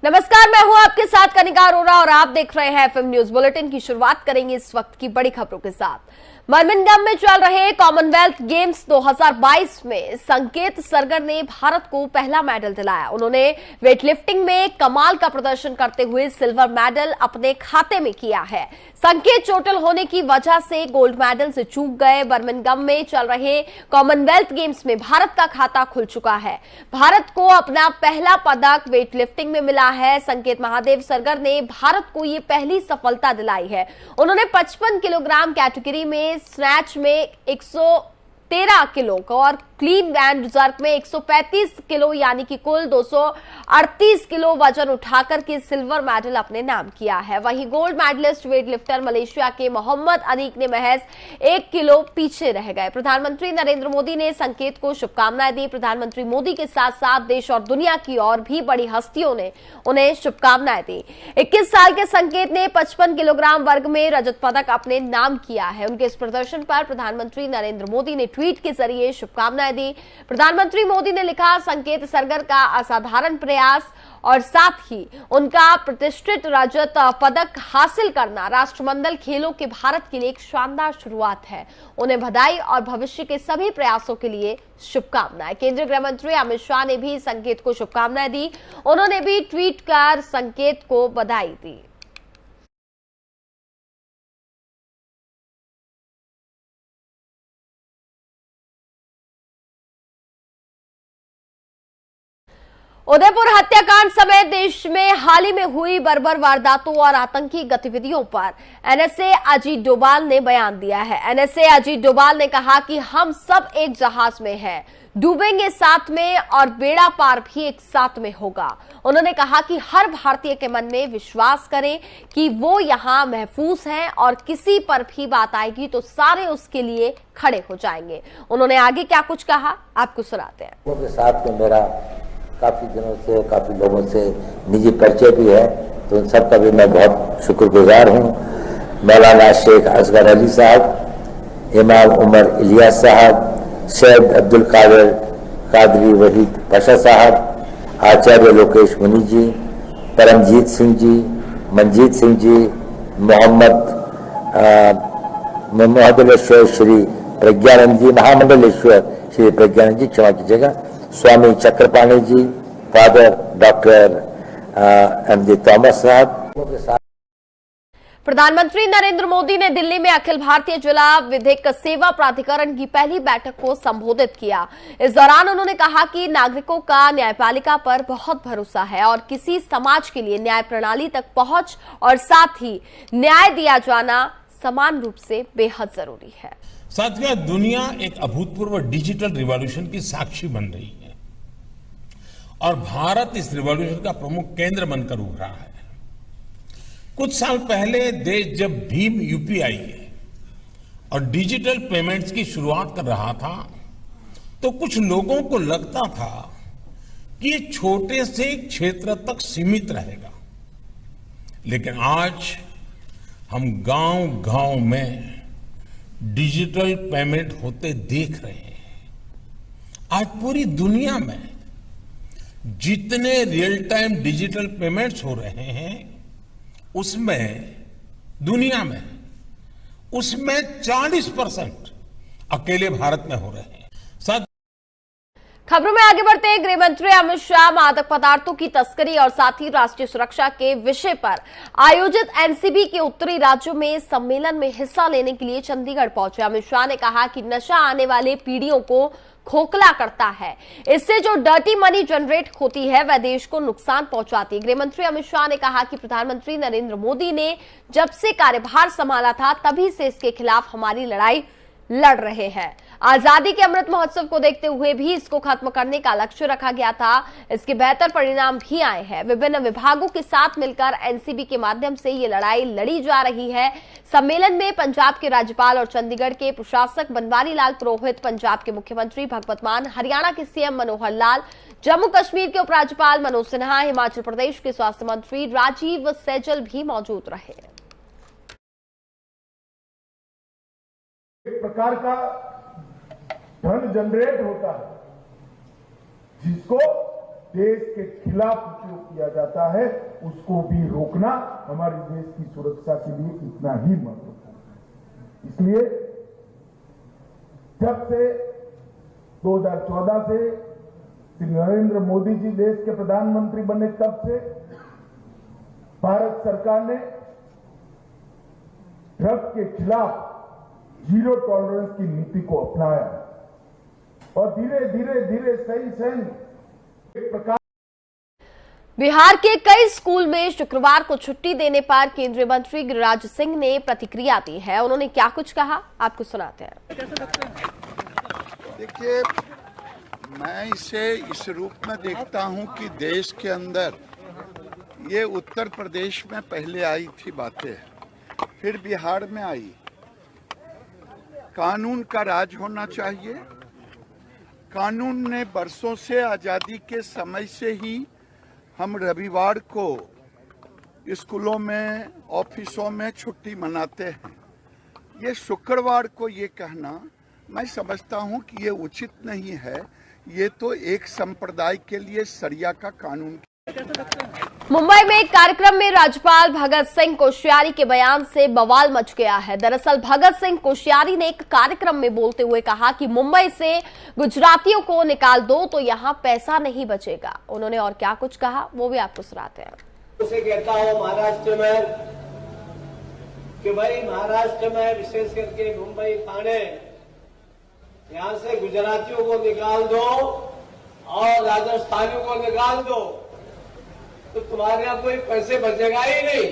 नमस्कार, मैं हूं आपके साथ कनिका अरोरा और आप देख रहे हैं एफएम न्यूज बुलेटिन की शुरुआत करेंगे इस वक्त की बड़ी खबरों के साथ। बर्मिंघम में चल रहे कॉमनवेल्थ गेम्स 2022 में संकेत सरगर ने भारत को पहला मेडल दिलाया। उन्होंने वेटलिफ्टिंग में कमाल का प्रदर्शन करते हुए सिल्वर मेडल अपने खाते में किया है। संकेत चोटिल होने की वजह से गोल्ड मेडल से चूक गए। बर्मिंघम में चल रहे कॉमनवेल्थ गेम्स में भारत का खाता खुल चुका है। भारत को अपना पहला पदक वेटलिफ्टिंग में मिला है। संकेत महादेव सरगर ने भारत को ये पहली सफलता दिलाई है। उन्होंने 55 किलोग्राम कैटेगरी में स्नैच में 113 किलो और क्लीन एंड जर्क में 135 किलो यानी कि कुल 238 किलो वजन उठाकर के सिल्वर मेडल अपने नाम किया है। वहीं गोल्ड मेडलिस्ट वेटलिफ्टर मलेशिया के मोहम्मद अनीक ने महज 1 किलो पीछे रह गए। प्रधानमंत्री नरेंद्र मोदी ने संकेत को शुभकामनाएं दी। प्रधानमंत्री मोदी के साथ साथ देश और दुनिया की और भी बड़ी हस्तियों ने उन्हें शुभकामनाएं दी। 21 साल के संकेत ने 55 किलोग्राम वर्ग में रजत पदक अपने नाम किया है। उनके इस प्रदर्शन पर प्रधानमंत्री नरेंद्र मोदी ने ट्वीट के जरिए शुभकामनाएं दी। प्रधानमंत्री मोदी ने लिखा, संकेत सरगर का असाधारण प्रयास और साथ ही उनका प्रतिष्ठित रजत पदक हासिल करना राष्ट्रमंडल खेलों के भारत के लिए एक शानदार शुरुआत है। उन्हें बधाई और भविष्य के सभी प्रयासों के लिए शुभकामनाएं। केंद्रीय गृह मंत्री अमित शाह ने भी संकेत को शुभकामनाएं दी। उन्होंने भी ट्वीट कर संकेत को बधाई दी। उदयपुर हत्याकांड समेत देश में हाल ही में हुई बर्बर वारदातों और आतंकी गतिविधियों पर एनएसए अजीत डोभाल ने बयान दिया है। एनएसए अजीत डोभाल ने कहा कि हम सब एक जहाज में हैं, डूबेंगे साथ में और बेड़ा पार भी एक साथ में होगा। उन्होंने कहा कि हर भारतीय के मन में विश्वास करें कि वो यहाँ महफूज हैं और किसी पर भी बात आएगी तो सारे उसके लिए खड़े हो जाएंगे। उन्होंने आगे क्या कुछ कहा आपको सुनाते हैं। के साथ में मेरा काफ़ी दिनों से काफ़ी लोगों से निजी परिचय भी है, तो उन सब का भी मैं बहुत शुक्रगुजार हूँ। मौलाना शेख असगर अली साहब, इमाम उमर इलियास साहब, सैयद अब्दुल कादिर कादरी वहीद पाशा साहब, आचार्य लोकेश मुनि जी, परमजीत सिंह जी, मंजीत सिंह जी, महामंडलेश्वर श्री प्रज्ञानंद जी, महामंडलेश्वर श्री प्रज्ञानंद जी, क्षमा कीजिएगा, स्वामी चक्रपाणी जी, फादर डॉक्टर एमजी थॉमस साहब। प्रधानमंत्री नरेंद्र मोदी ने दिल्ली में अखिल भारतीय जिला विधिक सेवा प्राधिकरण की पहली बैठक को संबोधित किया। इस दौरान उन्होंने कहा कि नागरिकों का न्यायपालिका पर बहुत भरोसा है और किसी समाज के लिए न्याय प्रणाली तक पहुंच और साथ ही न्याय दिया जाना समान रूप से बेहद जरूरी है। साथियों, दुनिया एक अभूतपूर्व डिजिटल रिवॉल्यूशन की साक्षी बन रही है और भारत इस रिवॉल्यूशन का प्रमुख केंद्र बनकर उभरा है। कुछ साल पहले देश जब भीम यूपीआई और डिजिटल पेमेंट्स की शुरुआत कर रहा था तो कुछ लोगों को लगता था कि ये छोटे से क्षेत्र तक सीमित रहेगा, लेकिन आज हम गांव-गांव में डिजिटल पेमेंट होते देख रहे हैं। आज पूरी दुनिया में जितने रियल टाइम डिजिटल पेमेंट्स हो रहे हैं उसमें दुनिया में उसमें 40% अकेले भारत में हो रहे हैं। खबरों में आगे बढ़ते हैं। गृह मंत्री अमित शाह मादक पदार्थों की तस्करी और साथ ही राष्ट्रीय सुरक्षा के विषय पर आयोजित एनसीबी के उत्तरी राज्यों में सम्मेलन में हिस्सा लेने के लिए चंडीगढ़ पहुंचे। अमित शाह ने कहा कि नशा आने वाले पीढ़ियों को खोखला करता है, इससे जो डर्टी मनी जनरेट होती है वह देश को नुकसान पहुंचाती है। गृह मंत्री अमित शाह ने कहा कि प्रधानमंत्री नरेंद्र मोदी ने जब से कार्यभार संभाला था तभी से इसके खिलाफ हमारी लड़ाई लड़ रहे हैं। आजादी के अमृत महोत्सव को देखते हुए भी इसको खत्म करने का लक्ष्य रखा गया था। इसके बेहतर परिणाम भी आए हैं। विभिन्न विभागों के साथ मिलकर एनसीबी के माध्यम से ये लड़ाई लड़ी जा रही है। सम्मेलन में पंजाब के राज्यपाल और चंडीगढ़ के प्रशासक बनवारी लाल पुरोहित, पंजाब के मुख्यमंत्री भगवंत मान, हरियाणा के सीएम मनोहर लाल, जम्मू कश्मीर के उपराज्यपाल मनोज सिन्हा, हिमाचल प्रदेश के स्वास्थ्य मंत्री राजीव सैजल भी मौजूद रहे। एक प्रकार का धन जनरेट होता है जिसको देश के खिलाफ उपयोग किया जाता है, उसको भी रोकना हमारे देश की सुरक्षा के लिए इतना ही महत्वपूर्ण है। इसलिए जब से 2014 से श्री नरेंद्र मोदी जी देश के प्रधानमंत्री बने, तब से भारत सरकार ने ड्रग के खिलाफ जीरो टॉलरेंस की नीति को अपनाया और धीरे धीरे सही एक प्रकार। बिहार के कई स्कूल में शुक्रवार को छुट्टी देने पर केंद्रीय मंत्री गिरिराज सिंह ने प्रतिक्रिया दी है। उन्होंने क्या कुछ कहा, आपको सुनाते हैं। देखिए, मैं इसे इस रूप में देखता हूं कि देश के अंदर ये उत्तर प्रदेश में पहले आई थी बातें, फिर बिहार में आई। कानून का राज होना चाहिए। कानून ने बरसों से, आजादी के समय से ही हम रविवार को स्कूलों में, ऑफिसों में छुट्टी मनाते हैं। ये शुक्रवार को ये कहना, मैं समझता हूं कि ये उचित नहीं है। ये तो एक संप्रदाय के लिए शरिया का कानून। मुंबई में एक कार्यक्रम में राज्यपाल भगत सिंह कोश्यारी के बयान से बवाल मच गया है। दरअसल भगत सिंह कोश्यारी ने एक कार्यक्रम में बोलते हुए कहा कि मुंबई से गुजरातियों को निकाल दो तो यहाँ पैसा नहीं बचेगा। उन्होंने और क्या कुछ कहा वो भी आपको सुनाते हैं। उसे कहता हूँ महाराष्ट्र में कि भाई महाराष्ट्र में विशेष करके मुंबई, ठाणे, यहाँ से गुजरातियों को निकाल दो और राजस्थानियों को निकाल दो तो तुम्हारे यहाँ कोई पैसे बचेगा ही नहीं।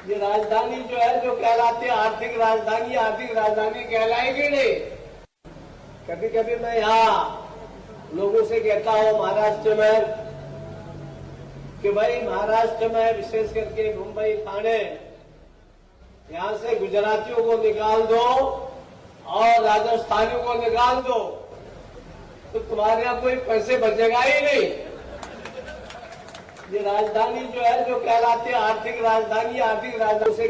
ये राजधानी जो है, जो कहलाती है आर्थिक राजधानी कहलाएगी नहीं। कभी कभी मैं यहाँ लोगों से कहता हूँ महाराष्ट्र में कि भाई महाराष्ट्र में विशेष करके मुंबई, ठाणे, यहाँ से गुजरातियों को निकाल दो और राजस्थानियों को निकाल दो तो तुम्हारे यहाँ कोई पैसे बचेगा ही नहीं। ये राजधानी जो है, जो कहलाती है आर्थिक राजधानी से